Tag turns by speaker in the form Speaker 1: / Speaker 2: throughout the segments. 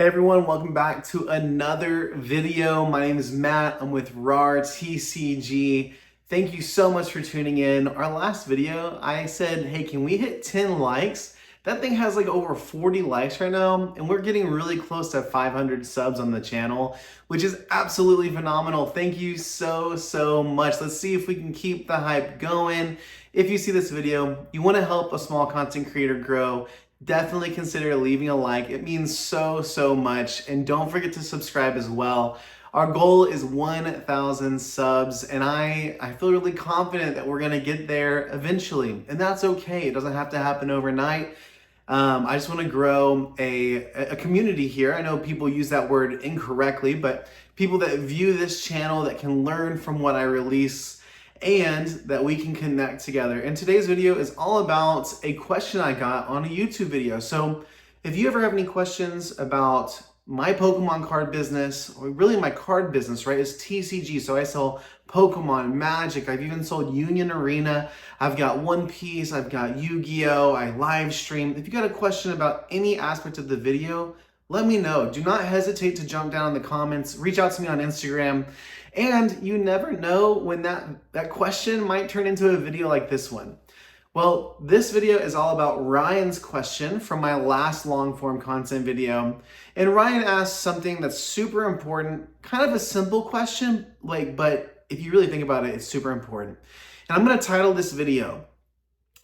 Speaker 1: Hey everyone, welcome back to another video. My name is Matt. I'm with RAR TCG. Thank you so much for tuning in. Our last video, I said, hey, can we hit 10 likes? That thing has like over 40 likes right now, and we're getting really close to 500 subs on the channel, which is absolutely phenomenal. Thank you so much. Let's see if we can keep the hype going. If you see this video, you want to help a small content creator grow, definitely consider leaving a like. It means so much. And don't forget to subscribe as well. Our goal is 1,000 subs, and I feel really confident that we're gonna get there eventually. And that's okay. It doesn't have to happen overnight. I just want to grow a community here. I know people use that word incorrectly, but people that view this channel, that can learn from what I release, and that we can connect together. And today's video is all about a question I got on a YouTube video. So if you ever have any questions about my Pokemon card business, or really my card business, right, is TCG. So I sell Pokemon, Magic, I've even sold Union Arena, I've got One Piece, I've got Yu-Gi-Oh!, I live stream. If you got a question about any aspect of the video, let me know. Do not hesitate to jump down in the comments, reach out to me on Instagram, and you never know when that question might turn into a video like this one. Well, this video is all about Ryan's question from my last long form content video. And Ryan asked something that's super important, kind of a simple question, but if you really think about it, it's super important. And I'm gonna title this video.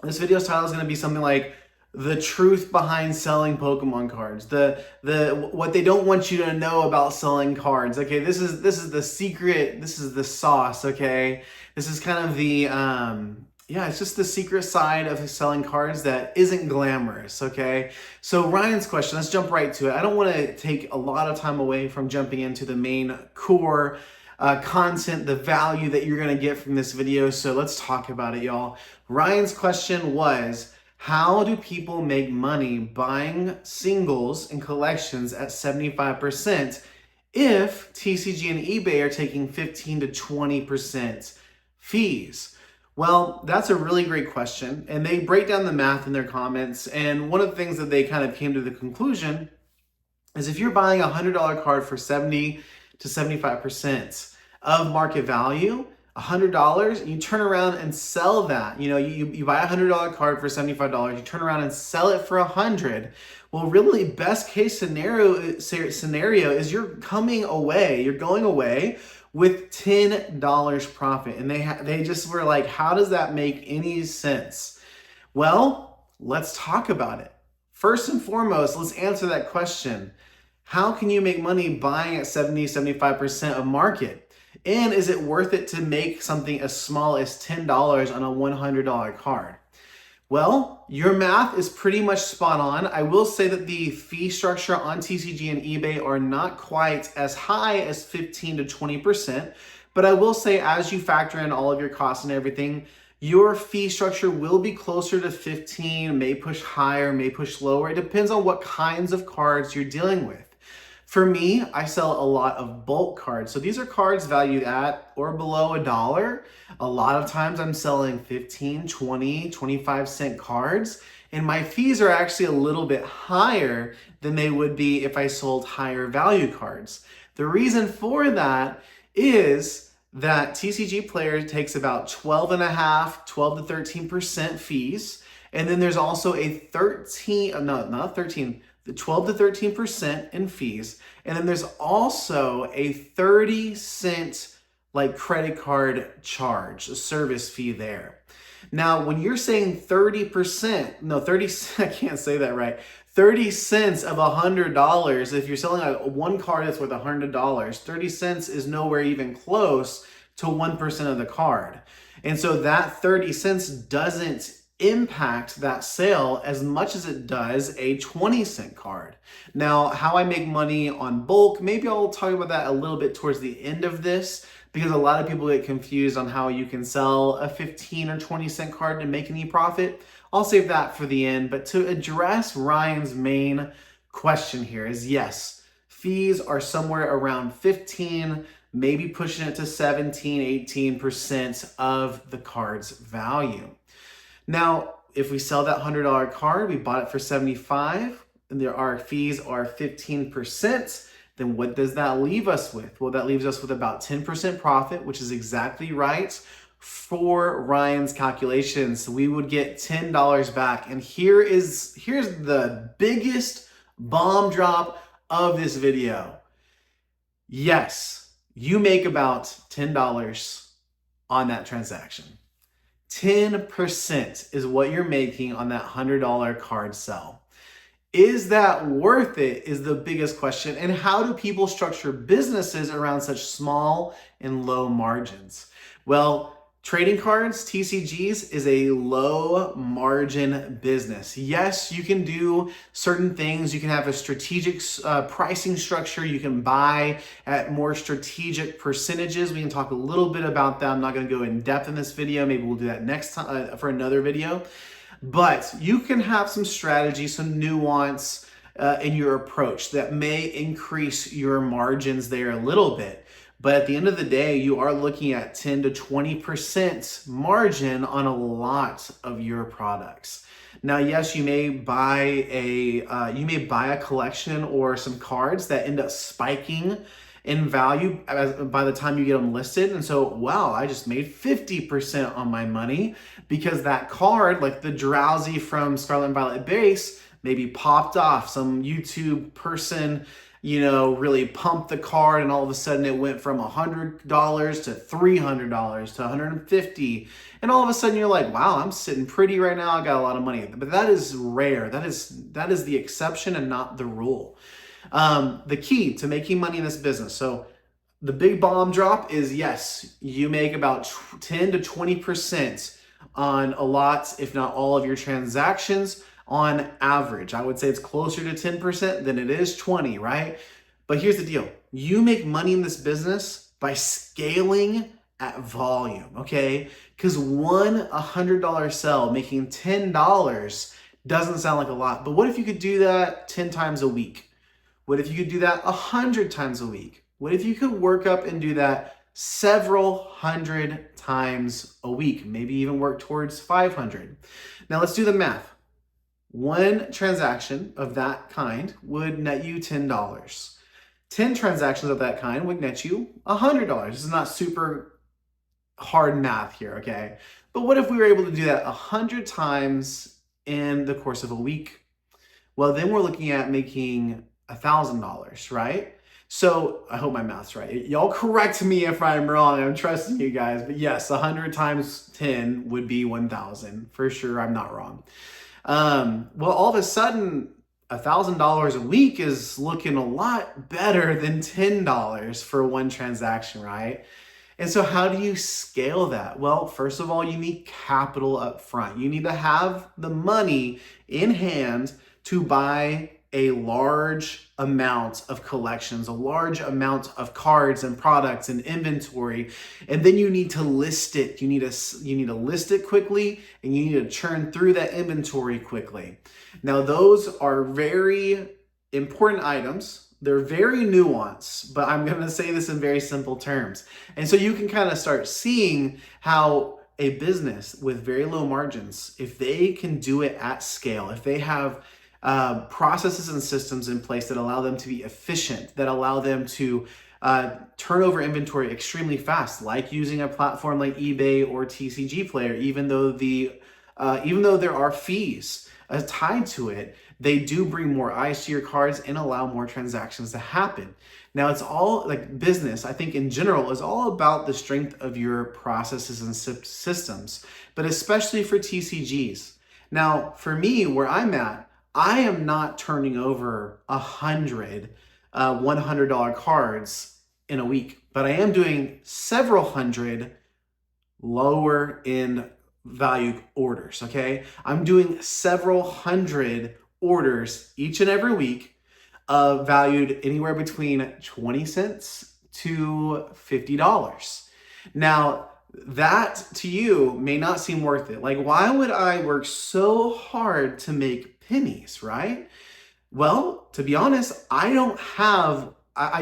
Speaker 1: This video's title is gonna be something like the truth behind selling Pokemon cards, the what they don't want you to know about selling cards. Okay, this is the secret, this is the sauce, okay? This is kind of the yeah, it's just the secret side of selling cards that isn't glamorous, okay? So Ryan's question, let's jump right to it. I don't want to take a lot of time away from jumping into the main core content, the value that you're going to get from this video. So let's talk about it, y'all. Ryan's question was, how do people make money buying singles and collections at 75% if TCG and eBay are taking 15 to 20% fees? Well, that's a really great question, and they break down the math in their comments, and one of the things that they kind of came to the conclusion is if you're buying a $100 card for 70 to 75% of market value, $100, you turn around and sell that. You know, you buy a $100 card for $75, you turn around and sell it for $100. Well, really, best case scenario is you're going away with $10 profit. And they just were like, how does that make any sense? Well, let's talk about it. First and foremost, let's answer that question. How can you make money buying at 70, 75% of market? And is it worth it to make something as small as $10 on a $100 card? Well, your math is pretty much spot on. I will say that the fee structure on TCG and eBay are not quite as high as 15 to 20%, but I will say as you factor in all of your costs and everything, your fee structure will be closer to 15, may push higher, may push lower. It depends on what kinds of cards you're dealing with. For me, I sell a lot of bulk cards. So these are cards valued at or below $1. A lot of times I'm selling 15, 20, 25 cent cards, and my fees are actually a little bit higher than they would be if I sold higher value cards. The reason for that is that TCG Player takes about 12 to 13% fees. And then there's also a 12 to 13% in fees. And then there's also a 30-cent credit card charge, a service fee there. Now, when you're saying 30%, I can't say that right. 30 cents of $100, if you're selling one card that's worth $100, 30 cents is nowhere even close to 1% of the card. And so that 30 cents doesn't impact that sale as much as it does a 20-cent card. Now, how I make money on bulk, maybe I'll talk about that a little bit towards the end of this, because a lot of people get confused on how you can sell a 15 or 20-cent card and make any profit. I'll save that for the end, but to address Ryan's main question here is yes, fees are somewhere around 15, maybe pushing it to 17, 18% of the card's value. Now, if we sell that $100 card, we bought it for $75, our fees are 15%, then what does that leave us with? Well, that leaves us with about 10% profit, which is exactly right for Ryan's calculations. We would get $10 back. And here's the biggest bomb drop of this video. Yes, you make about $10 on that transaction. 10% is what you're making on that $100 card sell. Is that worth it is the biggest question. And how do people structure businesses around such small and low margins? Well, trading cards, TCGs, is a low margin business. Yes, you can do certain things. You can have a strategic pricing structure. You can buy at more strategic percentages. We can talk a little bit about that. I'm not going to go in depth in this video. Maybe we'll do that next time for another video. But you can have some strategy, some nuance in your approach that may increase your margins there a little bit. But at the end of the day, you are looking at 10 to 20% margin on a lot of your products. Now, yes, you may buy a collection or some cards that end up spiking in value by the time you get them listed. And so, wow, I just made 50% on my money because that card, like the Drowsy from Scarlet and Violet base, maybe popped off. Some YouTube person, really pumped the card, and all of a sudden it went from $100 to $300 to $150. And all of a sudden you're like, wow, I'm sitting pretty right now. I got a lot of money. But that is rare. That is the exception and not the rule. The key to making money in this business. So the big bomb drop is, yes, you make about 10 to 20% on a lot, if not all of your transactions on average. I would say it's closer to 10% than it is 20, right? But here's the deal. You make money in this business by scaling at volume, okay? Because one $100 sell making $10 doesn't sound like a lot, but what if you could do that 10 times a week? What if you could do that 100 times a week? What if you could work up and do that several hundred times a week? Maybe even work towards 500. Now let's do the math. One transaction of that kind would net you $10. 10 transactions of that kind would net you $100. This is not super hard math here, okay? But what if we were able to do that 100 times in the course of a week? Well, then we're looking at making $1,000, right? So I hope my math's right. Y'all correct me if I'm wrong. I'm trusting you guys. But yes, 100 times 10 would be 1,000. For sure, I'm not wrong. Well, all of a sudden, $1,000 a week is looking a lot better than $10 for one transaction, right? And so how do you scale that? Well, first of all, you need capital up front. You need to have the money in hand to buy a large amount of collections, a large amount of cards and products and inventory, and then you need to list it. You need to list it quickly, and you need to churn through that inventory quickly. Now, those are very important items. They're very nuanced, but I'm going to say this in very simple terms. And so you can kind of start seeing how a business with very low margins, if they can do it at scale, if they have processes and systems in place that allow them to be efficient, that allow them to turn over inventory extremely fast, like using a platform like eBay or TCG Player, even though there are fees tied to it, they do bring more eyes to your cards and allow more transactions to happen. Now, it's all like business, I think in general, is all about the strength of your processes and systems, but especially for TCGs. Now, for me, where I'm at, I am not turning over 100 $100 cards in a week, but I am doing several hundred lower end value orders, okay? I'm doing several hundred orders each and every week, valued anywhere between 20 cents to $50. Now, that to you may not seem worth it. Like, why would I work so hard to make pennies, right? Well, to be honest, I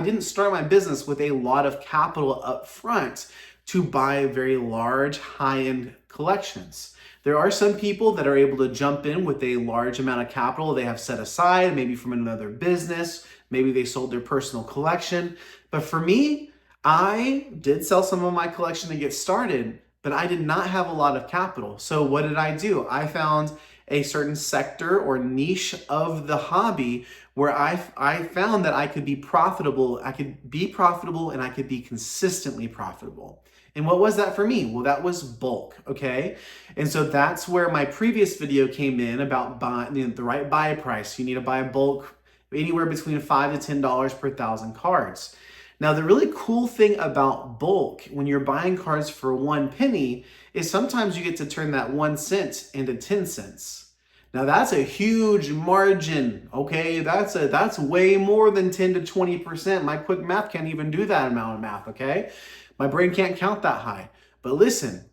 Speaker 1: didn't start my business with a lot of capital up front to buy very large high-end collections. There are some people that are able to jump in with a large amount of capital they have set aside, maybe from another business, maybe they sold their personal collection. But for me, I did sell some of my collection to get started, but I did not have a lot of capital. So what did I do? I found a certain sector or niche of the hobby where I found that I could be profitable. I could be profitable and I could be consistently profitable. And what was that for me? Well, that was bulk, okay? And so that's where my previous video came in about buying the right buy price. You need to buy bulk anywhere between $5 to $10 per thousand cards. Now, the really cool thing about bulk when you're buying cards for 1 penny is sometimes you get to turn that 1 cent into 10 cents. Now, that's a huge margin, okay? That's way more than 10 to 20%. My quick math can't even do that amount of math, okay? My brain can't count that high. But listen,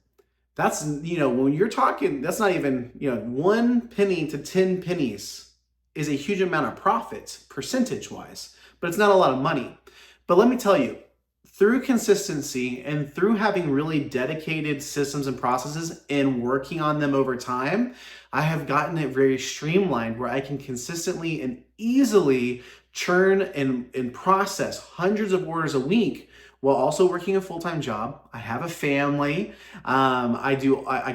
Speaker 1: that's, when you're talking, that's not even, 1 penny to 10 pennies is a huge amount of profit percentage-wise, but it's not a lot of money. But let me tell you, through consistency and through having really dedicated systems and processes and working on them over time, I have gotten it very streamlined where I can consistently and easily churn and process hundreds of orders a week while also working a full-time job. I have a family. I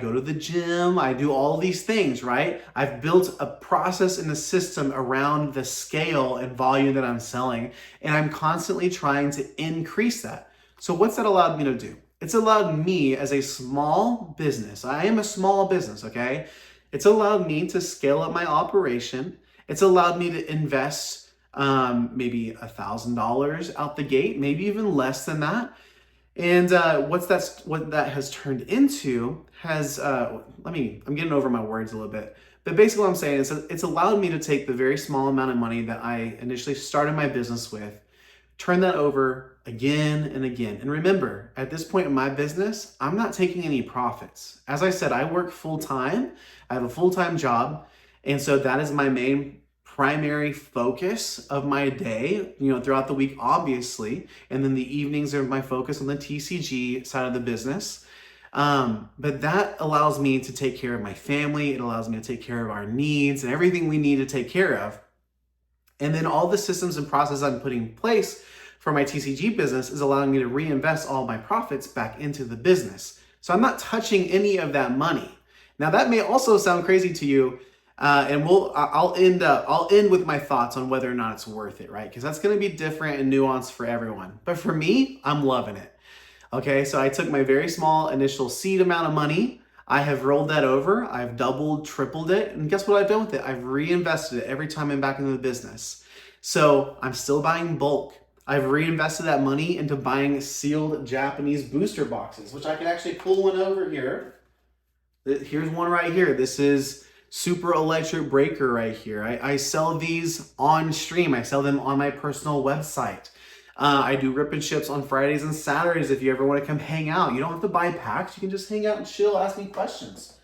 Speaker 1: go to the gym. I do all these things, right? I've built a process and a system around the scale and volume that I'm selling, and I'm constantly trying to increase that. So what's that allowed me to do? It's allowed me as a small business. I am a small business, okay? It's allowed me to scale up my operation. It's allowed me to invest maybe $1,000 out the gate, maybe even less than that. And what that has turned into has, I'm getting over my words a little bit, but basically what I'm saying is it's allowed me to take the very small amount of money that I initially started my business with, turn that over again and again. And remember, at this point in my business, I'm not taking any profits. As I said, I work full time. I have a full-time job. And so that is my main primary focus of my day, throughout the week, obviously. And then the evenings are my focus on the TCG side of the business. But that allows me to take care of my family. It allows me to take care of our needs and everything we need to take care of. And then all the systems and processes I'm putting in place for my TCG business is allowing me to reinvest all my profits back into the business. So I'm not touching any of that money. Now that may also sound crazy to you, and I'll end with my thoughts on whether or not it's worth it, right? Because that's going to be different and nuanced for everyone. But for me, I'm loving it. Okay, so I took my very small initial seed amount of money. I have rolled that over. I've doubled, tripled it. And guess what I've done with it? I've reinvested it every time I'm back into the business. So I'm still buying bulk. I've reinvested that money into buying sealed Japanese booster boxes, which I can actually pull one over here. Here's one right here. This is Super Electric Breaker right here. I sell these on stream. I sell them on my personal website. I do rip and ships on Fridays and Saturdays if you ever want to come hang out. You don't have to buy packs. You can just hang out and chill, ask me questions.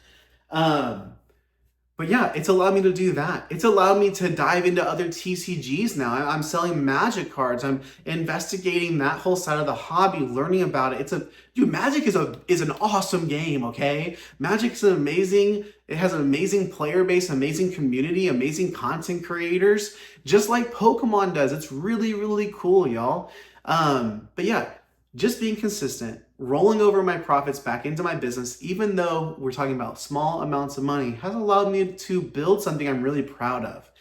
Speaker 1: But yeah, it's allowed me to do that. It's allowed me to dive into other TCGs now. I'm selling Magic cards. I'm investigating that whole side of the hobby, learning about it. Magic is an awesome game, okay? Magic is it has an amazing player base, amazing community, amazing content creators, just like Pokemon does. It's really, really cool, y'all. But yeah, just being consistent, rolling over my profits back into my business, even though we're talking about small amounts of money, has allowed me to build something I'm really proud of.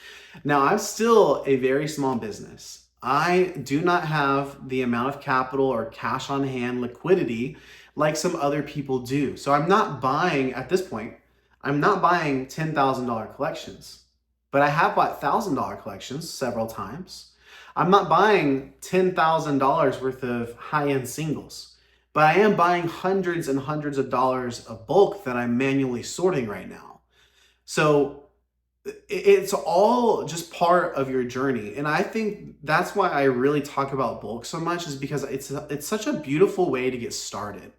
Speaker 1: Now, I'm still a very small business. I do not have the amount of capital or cash on hand liquidity like some other people do. So I'm not buying, at this point, I'm not buying $10,000 collections, but I have bought $1,000 collections several times. I'm not buying $10,000 worth of high-end singles, but I am buying hundreds and hundreds of dollars of bulk that I'm manually sorting right now. So it's all just part of your journey. And I think that's why I really talk about bulk so much, is because it's such a beautiful way to get started.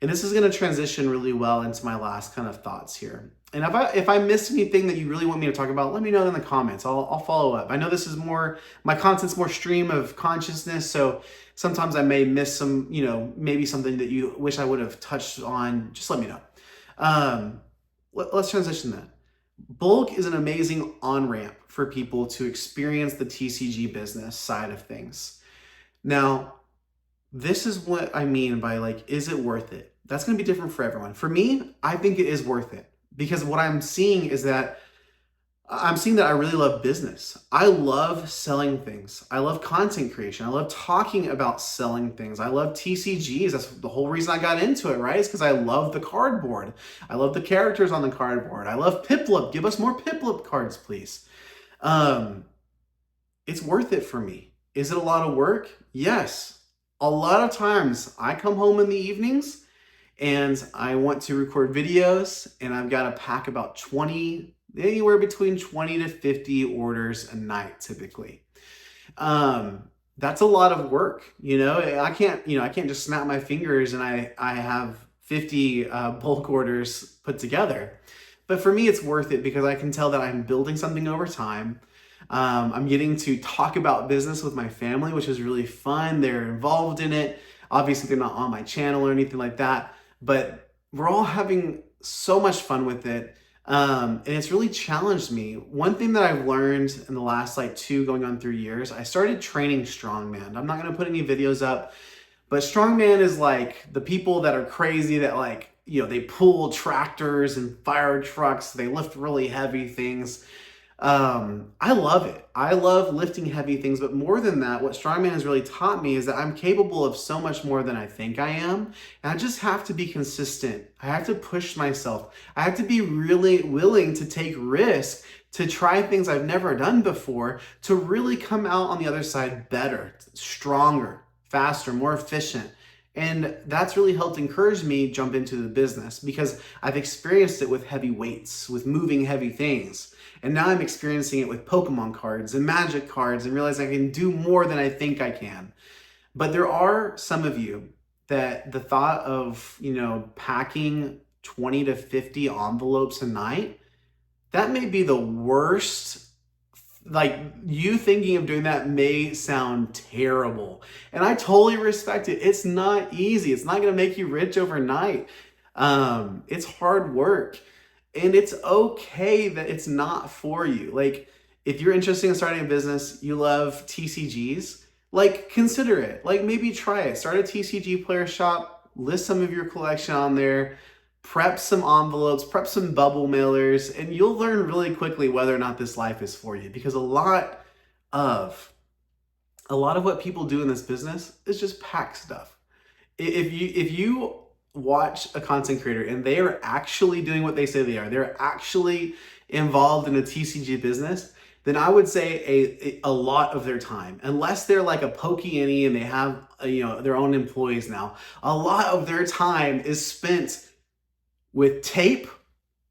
Speaker 1: And this is going to transition really well into my last kind of thoughts here. And if I missed anything that you really want me to talk about, let me know in the comments. I'll follow up. I know this is my content's more stream of consciousness, so sometimes I may miss some, maybe something that you wish I would have touched on. Just let me know. let's transition that. Bulk is an amazing on-ramp for people to experience the TCG business side of things. Now, this is what I mean by like, is it worth it? That's going to be different for everyone. For me, I think it is worth it because what I'm seeing is that I really love business. I love selling things. I love content creation. I love talking about selling things. I love TCGs. That's the whole reason I got into it, right? It's because I love the cardboard. I love the characters on the cardboard. I love Piplup. Give us more Piplup cards, please. It's worth it for me. Is it a lot of work? Yes. A lot of times I come home in the evenings and I want to record videos and I've got to pack about anywhere between 20 to 50 orders a night typically. That's a lot of work, I can't just snap my fingers and I have 50 bulk orders put together. But for me, it's worth it because I can tell that I'm building something over time. I'm getting to talk about business with my family, which is really fun. They're involved in it. Obviously, they're not on my channel or anything like that, but we're all having so much fun with it. And it's really challenged me. One thing that I've learned in the last 2 going on 3 years, I started training strongman. I'm not going to put any videos up, but strongman is like the people that are crazy that they pull tractors and fire trucks. They lift really heavy things. I love it. I love lifting heavy things, but more than that, what strongman has really taught me is that I'm capable of so much more than I think I am. And I just have to be consistent. I have to push myself. I have to be really willing to take risks, to try things I've never done before, to really come out on the other side better, stronger, faster, more efficient. And that's really helped encourage me jump into the business because I've experienced it with heavy weights, with moving heavy things. And now I'm experiencing it with Pokemon cards and Magic cards and realize I can do more than I think I can. But there are some of you that the thought of, packing 20 to 50 envelopes a night, that may be the worst. You thinking of doing that may sound terrible. And I totally respect it. It's not easy. It's not going to make you rich overnight. It's hard work. And it's okay that it's not for you. If you're interested in starting a business, you love TCGs, consider it. Maybe try it. Start a TCG player shop, list some of your collection on there, prep some envelopes, prep some bubble mailers, and you'll learn really quickly whether or not this life is for you. Because a lot of what people do in this business is just pack stuff. If you watch a content creator and they are actually doing what they say they're actually involved in a TCG business, then I would say a lot of their time, unless they're like a Pokey and they have their own employees now, a lot of their time is spent with tape,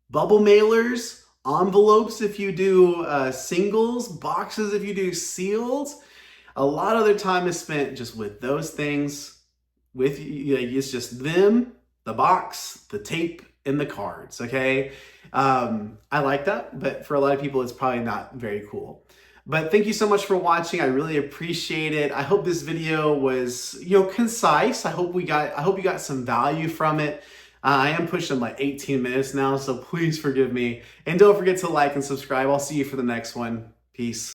Speaker 1: bubble mailers, envelopes if you do singles, boxes if you do seals. A lot of their time is spent just with those things. It's just them, the box, the tape, and the cards, okay? I like that, but for a lot of people, it's probably not very cool. But thank you so much for watching. I really appreciate it. I hope this video was, concise. I hope you got some value from it. I am pushing 18 minutes now, so please forgive me. And don't forget to like and subscribe. I'll see you for the next one. Peace.